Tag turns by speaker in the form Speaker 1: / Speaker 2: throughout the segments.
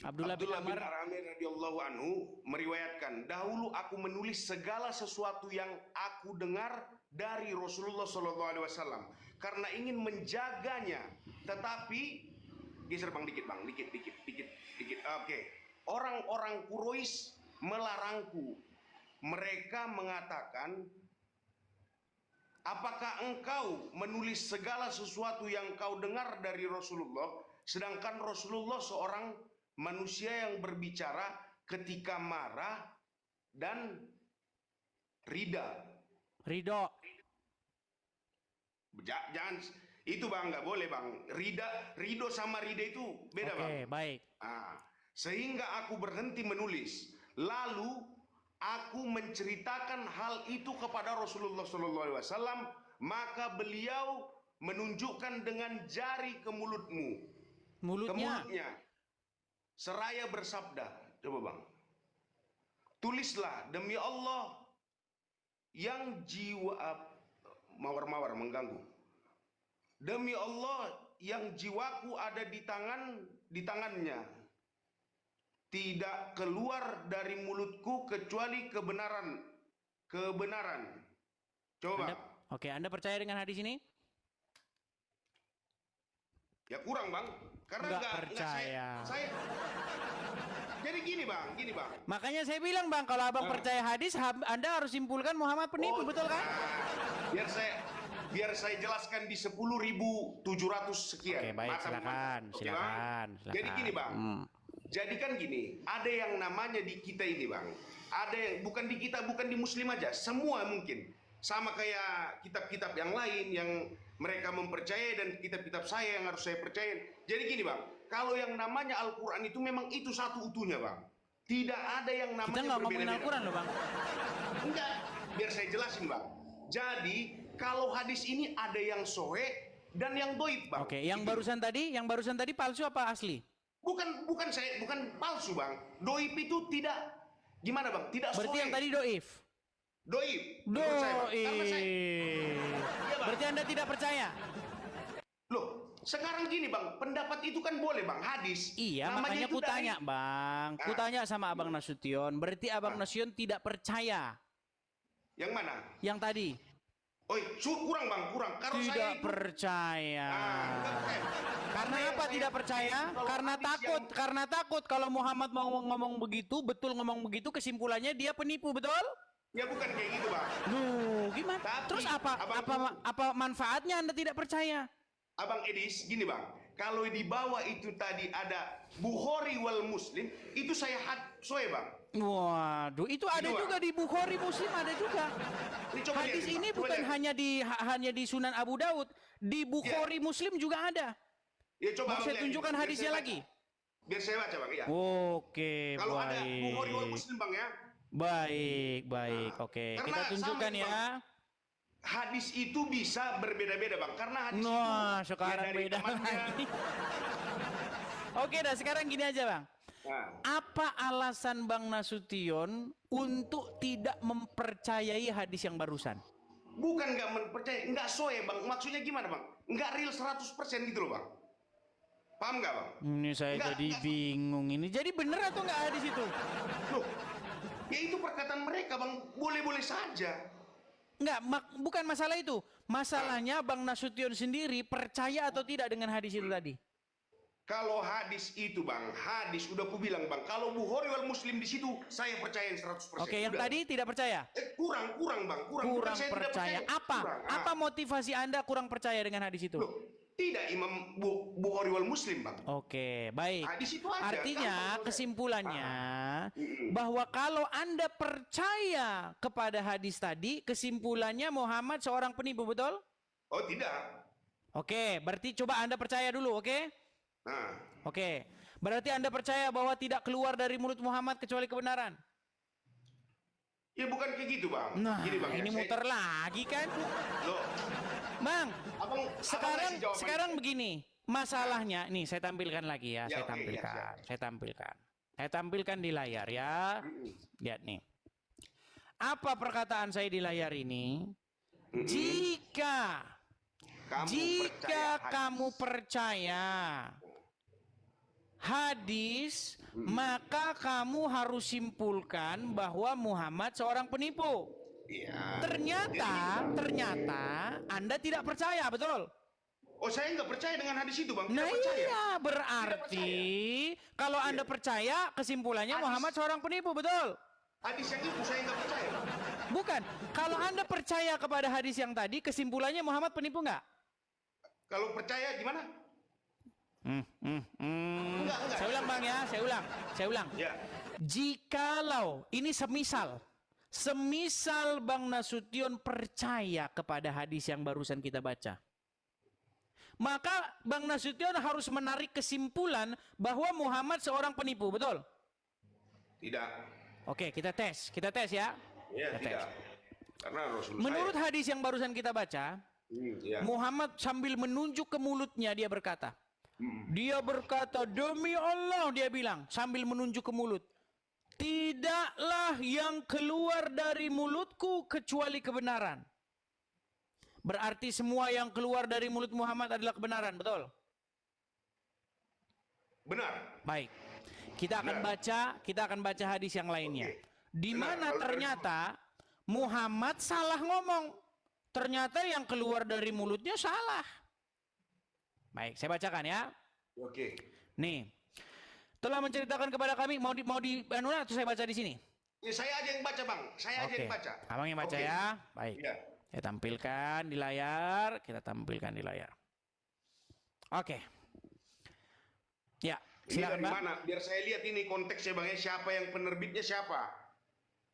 Speaker 1: Abdullah bin
Speaker 2: Abdullah bin
Speaker 1: Amr.
Speaker 2: Amir radhiyallahu anhu meriwayatkan, dahulu aku menulis segala sesuatu yang aku dengar dari Rasulullah SAW karena ingin menjaganya. Tetapi geser bang dikit bang, dikit. Oke. Orang-orang Quraisy melarangku. Mereka mengatakan, apakah engkau menulis segala sesuatu yang kau dengar dari Rasulullah, sedangkan Rasulullah seorang manusia yang berbicara ketika marah dan
Speaker 1: Ridho.
Speaker 2: Jangan itu bang, nggak boleh bang. Ridho sama rida itu beda bang.
Speaker 1: Oke, baik.
Speaker 2: Sehingga aku berhenti menulis. Lalu aku menceritakan hal itu kepada Rasulullah SAW, maka beliau menunjukkan dengan jari ke mulutnya, seraya bersabda, coba bang, tulislah demi Allah yang jiwa mawar mengganggu. Demi Allah yang jiwaku ada di tangannya. Tidak keluar dari mulutku kecuali kebenaran. Coba.
Speaker 1: Anda percaya dengan hadis ini?
Speaker 2: Ya kurang bang, karena
Speaker 1: nggak percaya.
Speaker 2: Saya jadi gini bang.
Speaker 1: Makanya saya bilang bang, kalau abang percaya hadis, Anda harus simpulkan Muhammad penipu, betul kan?
Speaker 2: Biar saya jelaskan di 10.700 sekian.
Speaker 1: Oke, baik, silakan.
Speaker 2: Jadi gini bang, jadi kan gini, ada yang namanya di kita ini bang, ada yang bukan di kita, bukan di Muslim aja, semua mungkin sama kayak kitab-kitab yang lain yang mereka mempercayai dan kitab-kitab saya yang harus saya percaya. Jadi gini bang, kalau yang namanya Al-Quran itu memang itu satu utuhnya bang. Tidak ada yang namanya
Speaker 1: kita nggak ngomongin Al-Quran loh bang.
Speaker 2: Enggak, biar saya jelasin bang. Jadi kalau hadis ini ada yang sahih dan yang doib bang.
Speaker 1: Oke, yang barusan tadi palsu apa asli?
Speaker 2: Bukan palsu bang. Doib itu tidak gimana bang? Tidak sahih.
Speaker 1: Berarti yang tadi doif.
Speaker 2: Doib.
Speaker 1: Berarti Anda tidak percaya?
Speaker 2: Loh, sekarang gini bang, pendapat itu kan boleh bang, hadis.
Speaker 1: Iya, makanya ku tanya bang. Ku tanya sama Abang Nasution. Berarti Abang Nasution tidak percaya.
Speaker 2: Yang mana?
Speaker 1: Yang tadi.
Speaker 2: Kurang bang, kurang. Kalau
Speaker 1: tidak
Speaker 2: saya itu
Speaker 1: percaya. Karena apa tidak percaya? Karena takut kalau Muhammad mau ngomong begitu, ngomong begitu, kesimpulannya dia penipu, betul?
Speaker 2: Ya bukan kayak gitu bang.
Speaker 1: Gimana? Terus apa manfaatnya Anda tidak percaya?
Speaker 2: Abang Edis, gini bang, kalau di bawah itu tadi ada Bukhari wal Muslim, itu saya bang.
Speaker 1: Waduh, itu ada juga di Bukhari Muslim, ada juga. Hadis ini bukan hanya di Sunan Abu Daud, di Bukhari Muslim juga ada.
Speaker 2: Ya coba
Speaker 1: saya tunjukkan hadisnya lagi.
Speaker 2: Biar saya baca bang ya.
Speaker 1: Oke,
Speaker 2: kalau ada Bukhari wal Muslim bang ya.
Speaker 1: Baik. Oke, kita tunjukkan ya.
Speaker 2: Hadis itu bisa berbeda-beda bang, karena hadis itu
Speaker 1: sekarang beda lagi. Oke dah, sekarang gini aja bang. Apa alasan Bang Nasution untuk tidak mempercayai hadis yang barusan?
Speaker 2: Bukan nggak mempercayai, nggak soe bang. Maksudnya gimana bang? Nggak real 100% gitu loh bang. Paham nggak bang?
Speaker 1: Ini saya jadi bingung ini. Jadi bener atau nggak hadis itu?
Speaker 2: Loh, ya itu perkataan mereka bang. Boleh-boleh saja.
Speaker 1: Enggak, bukan masalah itu. Masalahnya Bang Nasution sendiri percaya atau tidak dengan hadis itu tadi?
Speaker 2: Kalau hadis itu bang, hadis udah aku bilang bang, kalau Bukhari wal Muslim di situ saya percaya 100%.
Speaker 1: Oke, yang tadi tidak percaya?
Speaker 2: Kurang bang, kurang
Speaker 1: percaya. Apa motivasi Anda kurang percaya dengan hadis itu?
Speaker 2: Loh, tidak Imam Bukhari wal Muslim bang.
Speaker 1: Oke, baik.
Speaker 2: Di situ aja,
Speaker 1: artinya kesimpulannya bahwa kalau Anda percaya kepada hadis tadi, kesimpulannya Muhammad seorang penipu, betul?
Speaker 2: Oh tidak.
Speaker 1: Oke, berarti coba Anda percaya dulu, oke? Oke, berarti Anda percaya bahwa tidak keluar dari mulut Muhammad kecuali kebenaran?
Speaker 2: Ya bukan kayak gitu bang.
Speaker 1: Nah,
Speaker 2: gini, bang,
Speaker 1: ini muter lagi kan? Loh. Bang, sekarang begini, masalahnya nih saya tampilkan lagi ya, saya tampilkan di layar ya. Lihat nih. Apa perkataan saya di layar ini? Jika kamu percaya hadis, maka kamu harus simpulkan bahwa Muhammad seorang penipu.
Speaker 2: Iya.
Speaker 1: Ternyata Anda tidak percaya, betul?
Speaker 2: Oh, saya nggak percaya dengan hadis itu, Bang.
Speaker 1: Nah
Speaker 2: Tidak percaya.
Speaker 1: iya, berarti kalau Anda percaya, kesimpulannya Muhammad seorang penipu, betul?
Speaker 2: Hadis yang itu saya nggak percaya, Bang.
Speaker 1: Bukan. Kalau Anda percaya kepada hadis yang tadi, kesimpulannya Muhammad penipu nggak?
Speaker 2: Kalau percaya gimana? Enggak.
Speaker 1: Saya ulang Bang ya, saya ulang.
Speaker 2: Ya.
Speaker 1: Jikalau ini semisal Bang Nasution percaya kepada hadis yang barusan kita baca, maka Bang Nasution harus menarik kesimpulan bahwa Muhammad seorang penipu, betul?
Speaker 2: Tidak.
Speaker 1: Oke, kita tes ya.
Speaker 2: Ya,
Speaker 1: Kita
Speaker 2: tidak.
Speaker 1: tes.
Speaker 2: Karena Rasul
Speaker 1: Menurut hadis yang barusan kita baca,
Speaker 2: ya.
Speaker 1: Muhammad sambil menunjuk ke mulutnya dia berkata, demi Allah, dia bilang sambil menunjuk ke mulut, tidaklah yang keluar dari mulutku kecuali kebenaran. Berarti semua yang keluar dari mulut Muhammad adalah kebenaran, betul?
Speaker 2: Benar.
Speaker 1: Baik. Kita akan baca hadis yang lainnya. Di mana ternyata Muhammad salah ngomong. Ternyata yang keluar dari mulutnya salah. Baik, saya bacakan ya.
Speaker 2: Oke.
Speaker 1: Nih. Telah menceritakan kepada kami, mau di atau saya baca di sini?
Speaker 2: Ya, saya aja yang baca, Bang. Saya aja yang baca.
Speaker 1: Abang yang baca ya. Baik.
Speaker 2: Ya.
Speaker 1: Saya tampilkan di layar, kita tampilkan di layar. Oke. Ya,
Speaker 2: Ini
Speaker 1: silakan,
Speaker 2: dari
Speaker 1: Bang.
Speaker 2: mana? Biar saya lihat ini konteksnya, Bang. Siapa yang penerbitnya siapa?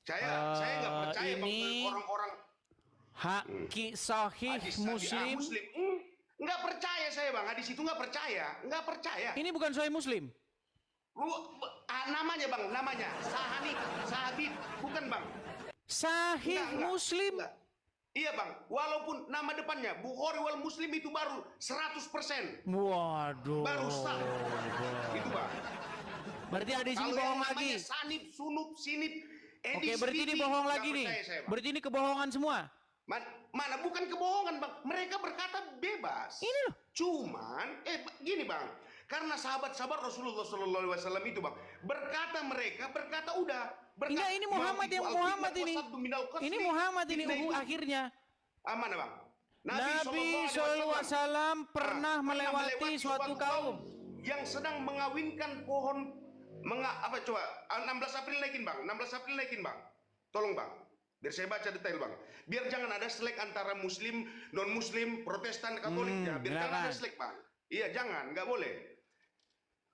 Speaker 2: Saya nggak percaya, Bang, orang-orang
Speaker 1: Sahih Muslim.
Speaker 2: Nggak percaya saya, Bang. Hadis itu nggak percaya.
Speaker 1: Ini bukan Sahih Muslim.
Speaker 2: Namanya, Bang, namanya Sahabit, bukan, Bang.
Speaker 1: Sahih Muslim.
Speaker 2: Enggak. Iya, Bang. Walaupun nama depannya Bukhari wal Muslim itu baru 100%.
Speaker 1: Waduh.
Speaker 2: Baru sah. Itu, Bang.
Speaker 1: Berarti hadis ini bohong lagi.
Speaker 2: Sanib, sunub, sinib.
Speaker 1: Oke, berarti ini bohong lagi nih. Berarti ini kebohongan semua.
Speaker 2: Mana bukan kebohongan, Bang. Mereka berkata bebas.
Speaker 1: Ini loh.
Speaker 2: Cuman, gini, Bang. Karena sahabat-sahabat Rasulullah SAW itu, Bang, mereka berkata udah.
Speaker 1: Enggak, ini Muhammad yang Muhammad ini. Ini Muhammad ini akhirnya.
Speaker 2: Mana, Bang?
Speaker 1: Nabi SAW pernah melewati suatu kaum
Speaker 2: yang sedang mengawinkan pohon apa coba? 16 April naikin, Bang. 16 April naikin, Bang. Tolong, Bang. Biar saya baca detail, Bang. Biar jangan ada selek antara Muslim, non-Muslim, Protestan, Katoliknya. Biar jangan ada selek, Bang. Iya, jangan, nggak boleh.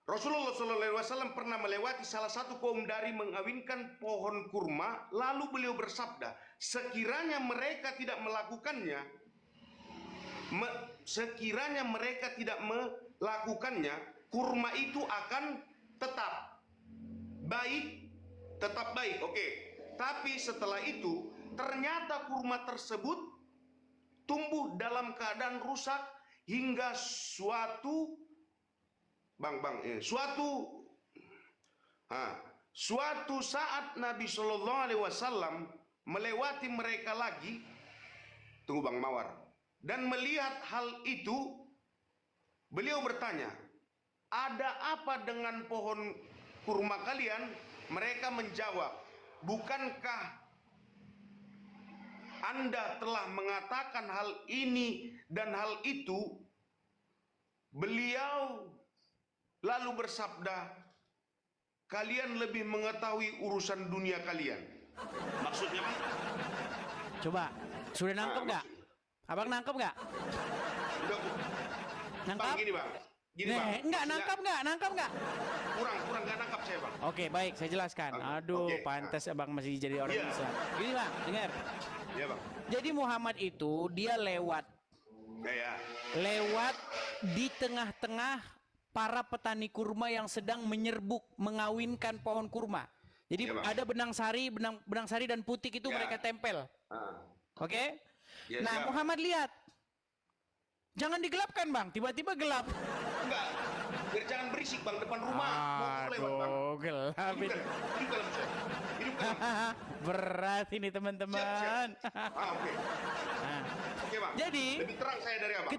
Speaker 2: Rasulullah SAW pernah melewati salah satu kaum dari mengawinkan pohon kurma, lalu beliau bersabda, sekiranya mereka tidak melakukannya, kurma itu akan tetap baik, oke. Tapi setelah itu, ternyata kurma tersebut tumbuh dalam keadaan rusak hingga suatu saat Nabi Shallallahu Alaihi Wasallam melewati mereka lagi, tunggu, Bang Mawar, dan melihat hal itu, beliau bertanya, ada apa dengan pohon kurma kalian? Mereka menjawab, bukankah Anda telah mengatakan hal ini dan hal itu? Beliau lalu bersabda, kalian lebih mengetahui urusan dunia kalian. Maksudnya, Bang?
Speaker 1: Coba, sudah nangkep nggak? Abang nangkep nggak?
Speaker 2: Udah,
Speaker 1: nangkep?
Speaker 2: Bang, gini, Bang.
Speaker 1: Enggak, nangkep nggak?
Speaker 2: Kurang nggak nangkap saya, Bang.
Speaker 1: Oke, baik, saya jelaskan. Aduh, pantas Abang masih jadi orang Islam. Gini, Bang, dengar.
Speaker 2: Iya, Bang.
Speaker 1: Jadi Muhammad itu dia lewat di tengah-tengah para petani kurma yang sedang menyerbuk mengawinkan pohon kurma. Jadi ada benang sari dan putik itu mereka tempel. Oke? Nah, Muhammad lihat. Jangan digelapkan, Bang. Tiba-tiba gelap.
Speaker 2: Enggak. Biar jangan berisik bang depan rumah. Motor lewat bang.
Speaker 1: Aduh, gelap
Speaker 2: Hidup
Speaker 1: ini.
Speaker 2: kan? Hidup kan saya? Hidup kan?
Speaker 1: Berat ini
Speaker 2: Siap,
Speaker 1: teman-teman.
Speaker 2: siap. Oke.
Speaker 1: Nah,
Speaker 2: Oke bang.
Speaker 1: Jadi,
Speaker 2: lebih terang saya dari abang.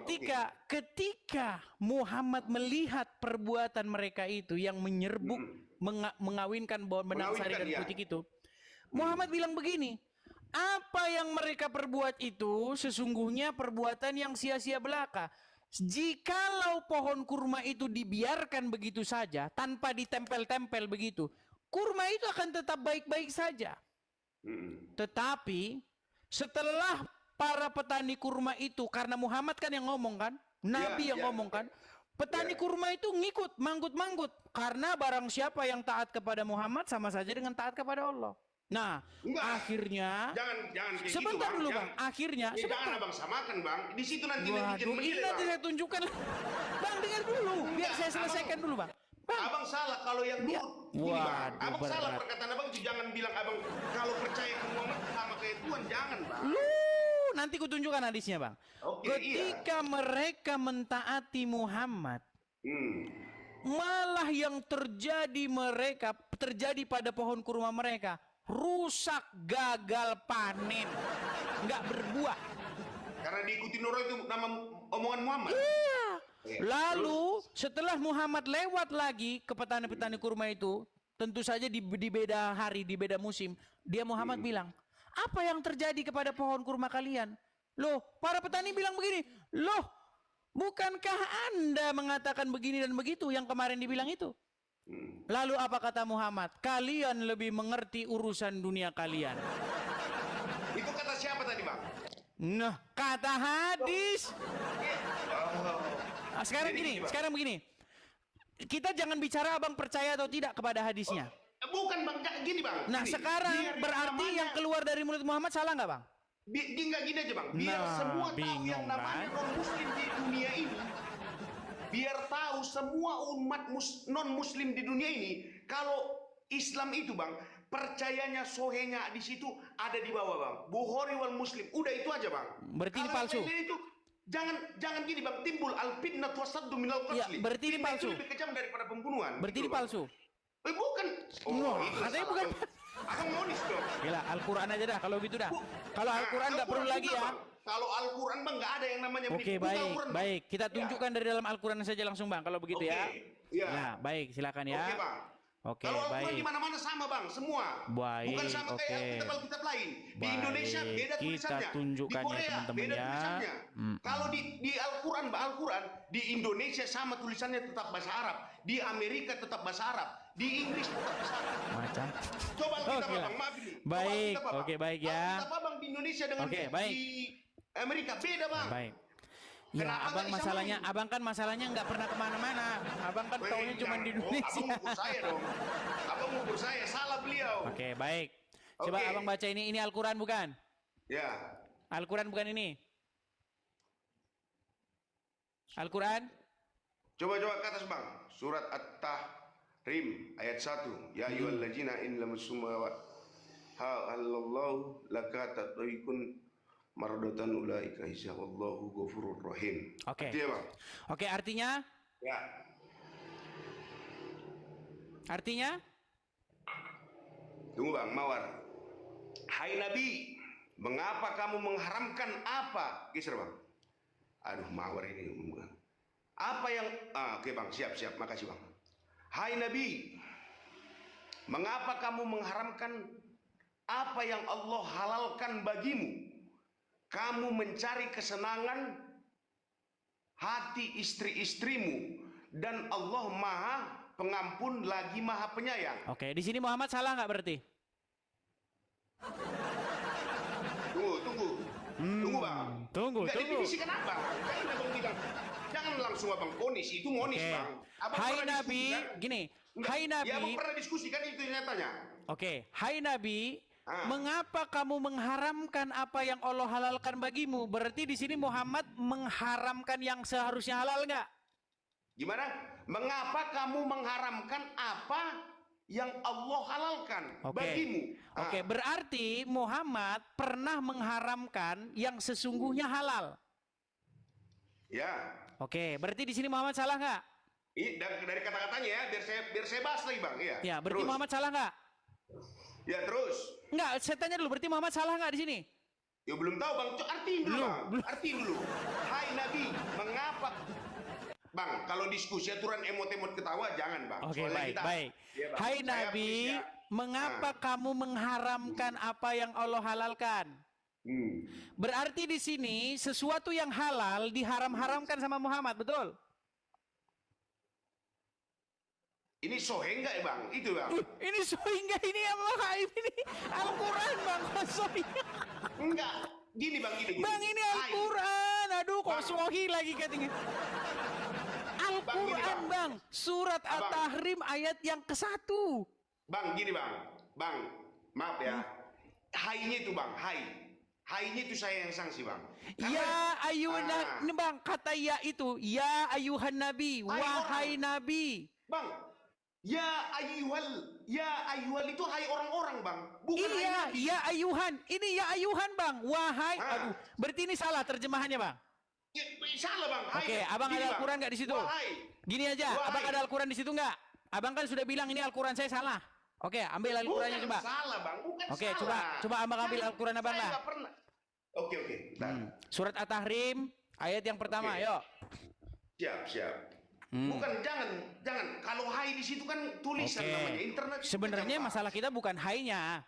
Speaker 1: ketika Muhammad melihat perbuatan mereka itu yang menyerbuk, mengawinkan benang sari dan
Speaker 2: iya.
Speaker 1: putih itu, Muhammad bilang begini, apa yang mereka perbuat itu sesungguhnya perbuatan yang sia-sia belaka. Jikalau pohon kurma itu dibiarkan begitu saja tanpa ditempel-tempel begitu, kurma itu akan tetap baik-baik saja. Tetapi setelah para petani kurma itu, karena Muhammad kan yang ngomong kan, Nabi yang ngomong kan, petani kurma itu ngikut, manggut-manggut, karena barang siapa yang taat kepada Muhammad sama saja dengan taat kepada Allah. Nah, akhirnya
Speaker 2: jangan kayak
Speaker 1: sebentar
Speaker 2: gitu,
Speaker 1: dulu bang, akhirnya
Speaker 2: jangan abang samakan bang. Di situ nanti
Speaker 1: waduh, ini nanti saya tunjukkan. Bang, dengar dulu, biar saya selesaikan dulu bang. Bang,
Speaker 2: abang salah kalau yang nurut. Gini bang, abang salah perkataan abang. Jangan bilang abang kalau percaya ke Muhammad sama kayak Tuhan, jangan bang.
Speaker 1: Nanti kutunjukkan hadisnya bang. Ketika mereka mentaati Muhammad, malah yang terjadi pada pohon kurma mereka rusak, gagal panen, nggak berbuah.
Speaker 2: Karena diikuti orang itu nama omongan Muhammad.
Speaker 1: Iya. Lalu setelah Muhammad lewat lagi ke petani-petani kurma itu, tentu saja di beda hari, di beda musim, dia Muhammad bilang, apa yang terjadi kepada pohon kurma kalian? Loh, para petani bilang begini, loh, bukankah Anda mengatakan begini dan begitu yang kemarin dibilang itu? Lalu apa kata Muhammad? Kalian lebih mengerti urusan dunia kalian.
Speaker 2: Itu kata siapa tadi bang?
Speaker 1: Nah, kata hadis. Nah, sekarang begini. Kita jangan bicara abang percaya atau tidak kepada hadisnya.
Speaker 2: Bukan bang, gini bang.
Speaker 1: Nah, sekarang berarti yang keluar dari mulut Muhammad salah nggak bang?
Speaker 2: Nggak gini aja bang. Biar semua tahu yang namanya non muslim di dunia ini. Biar tahu semua umat non muslim di dunia ini, kalau Islam itu bang, percayanya sohenya di situ ada di bawah bang. Bukhari wal Muslim, udah itu aja bang.
Speaker 1: Berarti ini palsu.
Speaker 2: Itu jangan gini bang, timbul al-fitnah wasaddu minal qatli.
Speaker 1: Berarti ini palsu.
Speaker 2: Itu lebih kejam daripada pembunuhan.
Speaker 1: Berarti ini palsu.
Speaker 2: Bukan.
Speaker 1: Katanya bukan.
Speaker 2: Abang monis dong.
Speaker 1: Gila, Al-Quran aja dah kalau gitu dah. Kalau Al-Quran nggak perlu lagi ya.
Speaker 2: Kalau Al-Quran bang nggak ada yang namanya.
Speaker 1: Oke, baik. Kita tunjukkan dari dalam Al-Quran saja langsung bang. Kalau begitu ya.
Speaker 2: Ya,
Speaker 1: baik, silakan ya.
Speaker 2: Oke bang.
Speaker 1: Oke,
Speaker 2: kalau Al-Quran
Speaker 1: baik.
Speaker 2: di mana-mana sama bang, semua.
Speaker 1: Baik,
Speaker 2: bukan sama kayak kitab lain. Di
Speaker 1: Baik,
Speaker 2: Indonesia beda tulisannya.
Speaker 1: kita tunjukkan
Speaker 2: di Korea
Speaker 1: ya teman-teman
Speaker 2: beda
Speaker 1: ya.
Speaker 2: tulisannya. Kalau di Al-Quran, di Indonesia sama tulisannya tetap bahasa Arab. Di Amerika tetap bahasa Arab. Di Inggris tetap bahasa Arab.
Speaker 1: Macam.
Speaker 2: Coba kita bang, maaf ini.
Speaker 1: Baik, oke baik ya.
Speaker 2: Kita bang di Indonesia dengan di Amerika beda bang.
Speaker 1: Baik. Ya, abang kan masalahnya nggak pernah kemana-mana. Abang kan taunya cuma di Indonesia.
Speaker 2: Abang ngukur saya dong. Abang ngukur saya, salah beliau.
Speaker 1: Oke, baik. Coba abang baca ini Al-Quran bukan?
Speaker 2: Ya.
Speaker 1: Al-Quran bukan ini? Al-Quran?
Speaker 2: Coba ke atas bang. Surat At-Tahrim ayat 1. Ya ayyuhallazina in lam summa halallahu lakata taikun mardatan ulaika insyaallahu ghafurur rahim.
Speaker 1: Oke.
Speaker 2: Artinya bang.
Speaker 1: Oke, artinya?
Speaker 2: Ya.
Speaker 1: Artinya?
Speaker 2: Tunggu bang, Mawar. Hai Nabi, mengapa kamu mengharamkan apa? Geser bang. Aduh, Mawar ini. Apa yang oke bang, siap, makasih bang. Hai Nabi, mengapa kamu mengharamkan apa yang Allah halalkan bagimu? Kamu mencari kesenangan hati istri-istrimu dan Allah Maha Pengampun lagi Maha Penyayang.
Speaker 1: Oke, di sini Muhammad salah nggak berarti?
Speaker 2: Tunggu bang.
Speaker 1: Tunggu.
Speaker 2: Definisi kenapa? Jangan langsung abang ponis, itu monis bang.
Speaker 1: Hai Nabi, gini. Hai Nabi.
Speaker 2: Ya abang pernah diskusi kan itu nyatanya.
Speaker 1: Oke, hai Nabi. Mengapa kamu mengharamkan apa yang Allah halalkan bagimu? Berarti di sini Muhammad mengharamkan yang seharusnya halal nggak?
Speaker 2: Gimana? Mengapa kamu mengharamkan apa yang Allah halalkan bagimu?
Speaker 1: Oke, berarti Muhammad pernah mengharamkan yang sesungguhnya halal.
Speaker 2: Ya.
Speaker 1: Oke, berarti di sini Muhammad salah nggak?
Speaker 2: Dari kata-katanya ya, biar saya bahas lagi bang. Ya.
Speaker 1: Ya, berarti
Speaker 2: Terus.
Speaker 1: Muhammad salah nggak?
Speaker 2: Ya terus.
Speaker 1: Enggak, saya tanya dulu, berarti Muhammad salah nggak di sini?
Speaker 2: Ya belum tahu bang. Artiin dulu bang. Artiin dulu. Hai Nabi, mengapa? Bang, kalau diskusi aturan emot-emot ketawa jangan bang.
Speaker 1: Oke,
Speaker 2: Soalnya
Speaker 1: baik,
Speaker 2: kita,
Speaker 1: baik.
Speaker 2: Ya, bang,
Speaker 1: Hai
Speaker 2: saya
Speaker 1: Nabi,
Speaker 2: punya-
Speaker 1: mengapa kamu mengharamkan apa yang Allah halalkan? Berarti di sini sesuatu yang halal diharam-haramkan sama Muhammad, betul?
Speaker 2: Ini sohe enggak ya bang? Itu bang.
Speaker 1: Ini sehingga ini yang gaib ini Al-Quran bang, kok sohi?
Speaker 2: Enggak. Gini bang, gini.
Speaker 1: Bang ini
Speaker 2: Hai.
Speaker 1: Al-Quran, aduh kok
Speaker 2: Bang.
Speaker 1: sohi lagi katanya. Al-Quran bang, surat
Speaker 2: Abang.
Speaker 1: At-Tahrim ayat yang ke-1.
Speaker 2: Bang, gini bang. Bang, maaf ya. Hai-nya itu bang, hai. Hai-nya itu saya yang sanksi bang.
Speaker 1: Ya ayuhan, ini bang kata ya itu, ya ayuhan Nabi, wahai Nabi.
Speaker 2: Bang, ya ayuhal itu hai orang-orang bang. Bukan hai
Speaker 1: Iya,
Speaker 2: Nabi.
Speaker 1: ya ayuhan, ini ya ayuhan bang, wahai. Aduh, berarti ini salah terjemahannya bang.
Speaker 2: Ya, salah bang. Hai.
Speaker 1: Oke, abang
Speaker 2: Gini,
Speaker 1: ada
Speaker 2: Bang.
Speaker 1: Al-Quran nggak di situ?
Speaker 2: Wahai.
Speaker 1: Gini aja,
Speaker 2: Wahai.
Speaker 1: abang ada Al-Quran di situ nggak? Abang kan sudah bilang ini Al-Quran saya salah. Oke, ambil Al-Qurannya
Speaker 2: Bukan
Speaker 1: coba.
Speaker 2: salah bang, bukan
Speaker 1: Oke,
Speaker 2: salah.
Speaker 1: coba abang ambil Al-Quran abang
Speaker 2: Saya
Speaker 1: lah.
Speaker 2: nggak pernah. Oke.
Speaker 1: Surat At-Tahrim ayat yang pertama,
Speaker 2: Oke.
Speaker 1: yuk.
Speaker 2: Siap. Bukan, jangan. Kalau hai di situ kan tulisan
Speaker 1: Oke.
Speaker 2: namanya internet.
Speaker 1: Sebenarnya masalah kita bukan hai-nya.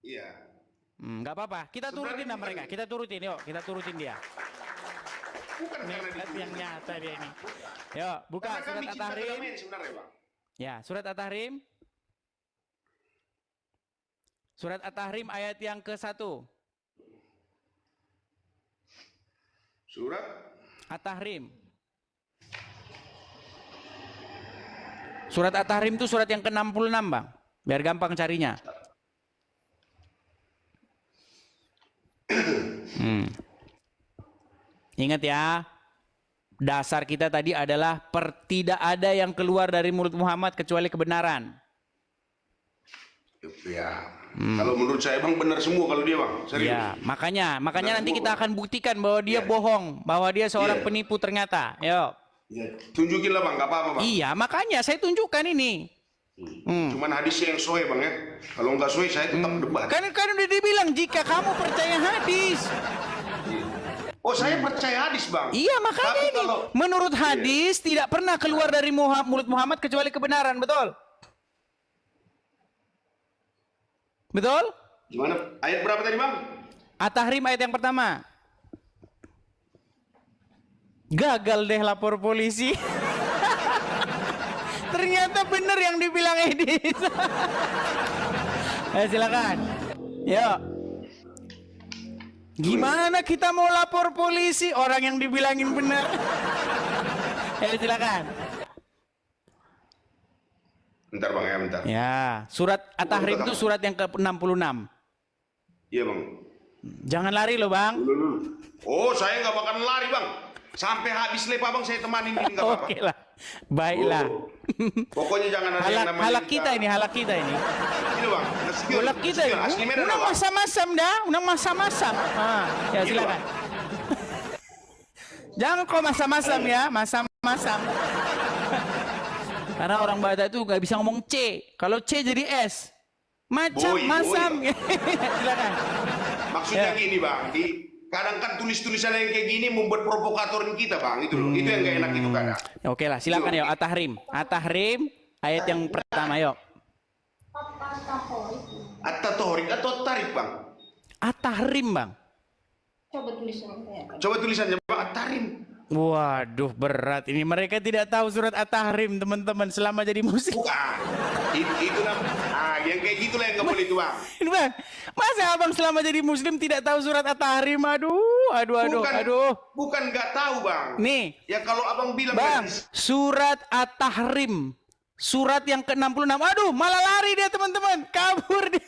Speaker 2: Iya.
Speaker 1: Nggak apa-apa. Kita turutin
Speaker 2: Sebenarnya
Speaker 1: lah mereka. Kita turutin, yuk. Kita turutin dia.
Speaker 2: Bukan karena
Speaker 1: Nekat
Speaker 2: ditulis.
Speaker 1: yang nyata dia ini. Yuk, buka
Speaker 2: Karena
Speaker 1: surat
Speaker 2: kami cinta
Speaker 1: At-Tahrim.
Speaker 2: damai sebenarnya bang.
Speaker 1: Ya, surat At-Tahrim. Surat At-Tahrim ayat yang ke-1.
Speaker 2: Surat
Speaker 1: At-Tahrim. Surat At-Tahrim itu surat yang ke-66, Bang. Biar gampang carinya. Ingat ya, dasar kita tadi adalah tidak ada yang keluar dari mulut Muhammad kecuali kebenaran.
Speaker 2: ya. Kalau menurut saya bang benar semua kalau dia bang. Serius.
Speaker 1: Ya, makanya
Speaker 2: Benar
Speaker 1: nanti
Speaker 2: semua,
Speaker 1: kita
Speaker 2: Bang.
Speaker 1: akan buktikan bahwa dia
Speaker 2: Iya.
Speaker 1: bohong, bahwa dia seorang
Speaker 2: Iya.
Speaker 1: penipu ternyata. Yuk.
Speaker 2: Ya. Tunjukin lah bang, nggak apa-apa bang.
Speaker 1: Iya, makanya saya tunjukkan ini.
Speaker 2: Cuman hadisnya yang soe bang ya. Kalau nggak soe saya tetap debat.
Speaker 1: Kan udah dibilang jika kamu percaya hadis.
Speaker 2: Oh saya percaya hadis bang.
Speaker 1: Iya, makanya
Speaker 2: Tapi
Speaker 1: ini.
Speaker 2: kalau
Speaker 1: Menurut hadis tidak pernah keluar dari mulut Muhammad kecuali kebenaran, betul? Betul?
Speaker 2: gimana? Ayat berapa tadi bang?
Speaker 1: At-Tahrim ayat yang pertama. Gagal deh lapor polisi. Ternyata benar yang dibilang Edis. Silakan. Yuk. Gimana kita mau lapor polisi orang yang dibilangin benar? Silakan.
Speaker 2: Bentar bang ya, bentar.
Speaker 1: Ya, surat At-Tahrim itu surat yang ke-66.
Speaker 2: Iya bang.
Speaker 1: Jangan lari loh, Bang.
Speaker 2: Dulu. Oh saya nggak bakal lari bang. Sampai habis lepa bang saya temanin ini nggak apa-apa.
Speaker 1: Oke lah. Baiklah.
Speaker 2: Pokoknya jangan ada yang namanya.
Speaker 1: Halak kita ini, halak kita ini.
Speaker 2: Ini bang.
Speaker 1: Halak kita ini.
Speaker 2: Asli Medan
Speaker 1: Unang
Speaker 2: bang.
Speaker 1: masam-masam dah, unang masam-masam. Ya
Speaker 2: Gitu,
Speaker 1: silakan. Jangan kok masam-masam ya, masam-masam. Karena orang Batak itu nggak bisa ngomong C. Kalau C jadi S. Macam
Speaker 2: Boy,
Speaker 1: masam.
Speaker 2: boy.
Speaker 1: Silakan.
Speaker 2: Maksudnya
Speaker 1: Ya.
Speaker 2: gini bang. Kadang kan tulis-tulisan yang kayak gini membuat provokatorin kita bang. Itu loh. Itu yang nggak enak itu kadang.
Speaker 1: Oke lah, silakan yuk. At-Tahrim. At-Tahrim ayat yang pertama yuk.
Speaker 2: At-Tahrim atau Tarik bang?
Speaker 1: At-Tahrim, Bang.
Speaker 3: Coba tulisannya.
Speaker 2: Coba tulisannya bang. At-Tahrim.
Speaker 1: Waduh, berat ini. Mereka tidak tahu surat At-Tahrim, teman-teman, selama jadi muslim.
Speaker 2: Bukan. Itu lah. Yang kayak gitulah yang nggak boleh itu bang.
Speaker 1: Ini Bang, masa abang selama jadi muslim tidak tahu surat At-Tahrim? Aduh.
Speaker 2: Bukan nggak tahu bang.
Speaker 1: Nih,
Speaker 2: Ya kalau abang bilang
Speaker 1: Bang,
Speaker 2: hadis.
Speaker 1: surat At-Tahrim. Surat yang ke-66. Aduh, malah lari dia, teman-teman. Kabur dia.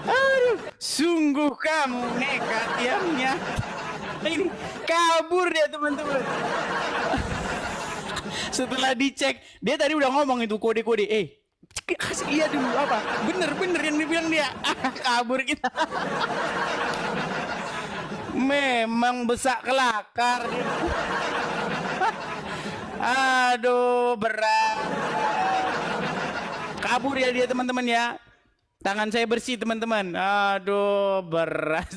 Speaker 1: Aduh, sungguh kamu nekat yang nyata. Ini kabur dia, teman-teman. Setelah dicek, dia tadi udah ngomong itu kode-kode. Kasih lihat dulu apa? Bener yang dibilang dia. Kabur kita. Memang besak kelakar. Aduh, berat. Kabur ya dia teman-teman ya. Tangan saya bersih teman-teman. Aduh, berat.